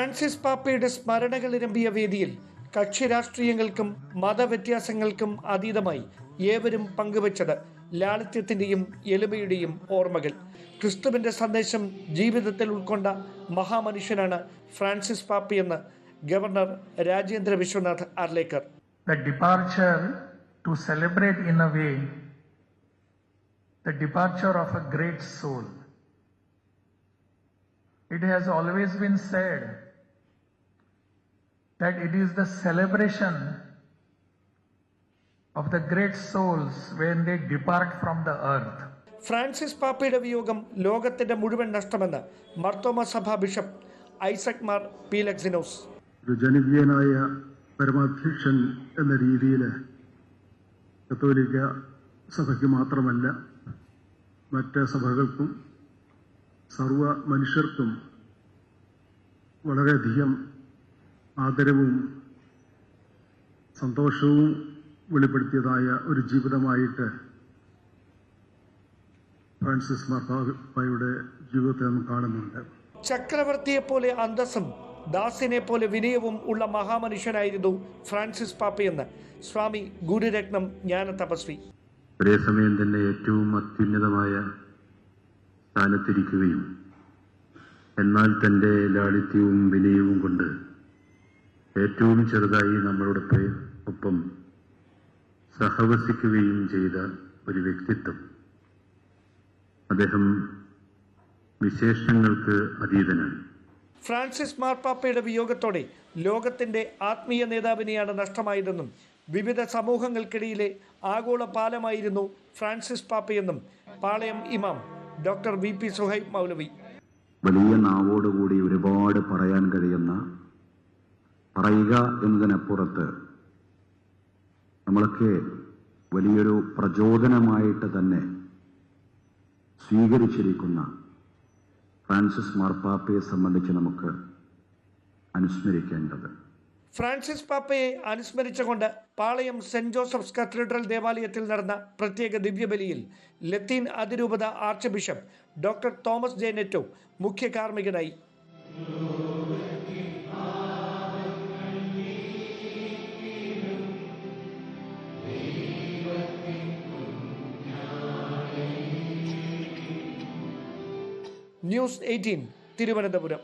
Francis പാപ്പയുടെ സ്മരണകളിരമ്പിയ വേദിയിൽ കക്ഷി രാഷ്ട്രീയങ്ങൾക്കും മതവ്യത്യാസങ്ങൾക്കും അതീതമായി ഏവരും പങ്കുവച്ചത് ലാളിത്യത്തിന്റെയും എളിമയുടെയും ഓർമ്മകൾ. ക്രിസ്തുവിന്റെ സന്ദേശം ജീവിതത്തിൽ ഉൾക്കൊണ്ട മഹാമനുഷ്യനാണ് ഫ്രാൻസിസ് പാപ്പയെന്ന് governor Rajendra Vishwanath Arlekar. The departure to celebrate in a way the departure of a great soul. It has always been said that it is the celebration of the great souls when they depart from the earth. Francis പാപ്പയുടെ വിയോഗം ലോകത്തിന്റെ മുഴുവൻ നഷ്ടമെന്ന് മാർത്തോമാ സഭ bishop Isaac Mar Philoxenos. ഒരു ജനകീയനായ പരമാധ്യക്ഷൻ എന്ന രീതിയിൽ കത്തോലിക്ക സഭയ്ക്ക് മാത്രമല്ല മറ്റ് സഭകൾക്കും സർവ മനുഷ്യർക്കും വളരെയധികം ആദരവും സന്തോഷവും വെളിപ്പെടുത്തിയതായ ഒരു ജീവിതമായിട്ട് ഫ്രാൻസിസ് മാർപ്പാപ്പയുടെ ജീവിതത്തെ നാം കാണുന്നുണ്ട്. ചക്രവർത്തിയെ പോലെ അന്തസ്സും ദാസിനെ പോലെ വിനയവും ഉള്ള മഹാമനുഷ്യനായിരുന്നു ഫ്രാൻസിസ് പാപ്പയെന്ന് സ്വാമി ഗുരുരത്നം ജ്ഞാന തപസ്വി. ഒരേ സമയം തന്നെ ഏറ്റവും അത്യുന്നതമായ സ്ഥാനത്തിരിക്കുകയും എന്നാൽ തൻ്റെ ലാളിത്യവും വിനയവും കൊണ്ട് ഏറ്റവും ചെറുതായി നമ്മളോടൊപ്പം സഹവസിക്കുകയും ചെയ്ത ഒരു വ്യക്തിത്വം. അദ്ദേഹം വിശേഷങ്ങൾക്ക് അതീതനാണ്. ഫ്രാൻസിസ് മാർപ്പാപ്പയുടെ വിയോഗത്തോടെ ലോകത്തിന്റെ ആത്മീയ നേതാവിനെയാണ് നഷ്ടമായതെന്നും വിവിധ സമൂഹങ്ങൾക്കിടയിലെ ആഗോള പാലമായിരുന്നു ഫ്രാൻസിസ് പാപ്പയെന്നും പാളയം ഇമാം ഡോക്ടർ വി.പി. സുഹൈബ് മൗലവി. വലിയ നാവോടുകൂടി ഒരുപാട് പറയാൻ കഴിയുന്ന, പറയുക എന്നതിനപ്പുറത്ത് നമ്മളൊക്കെ വലിയൊരു പ്രചോദനമായിട്ട് തന്നെ സ്വീകരിച്ചിരിക്കുന്ന ഫ്രാൻസിസ് മാർപ്പാപ്പയെ സംബന്ധിച്ച് നമുക്ക് അനുസ്മരിക്കേണ്ടത്. ഫ്രാൻസിസ് പാപ്പയെ അനുസ്മരിച്ചുകൊണ്ട് പാളയം സെന്റ് ജോസഫ്സ് കത്തീഡ്രൽ ദേവാലയത്തിൽ നടന്ന പ്രത്യേക ദിവ്യബലിയിൽ ലത്തീൻ അതിരൂപത archbishop doctor Thomas J Netto മുഖ്യ കാർമ്മികനായി. ന്യൂസ് 18 തിരുവനന്തപുരം.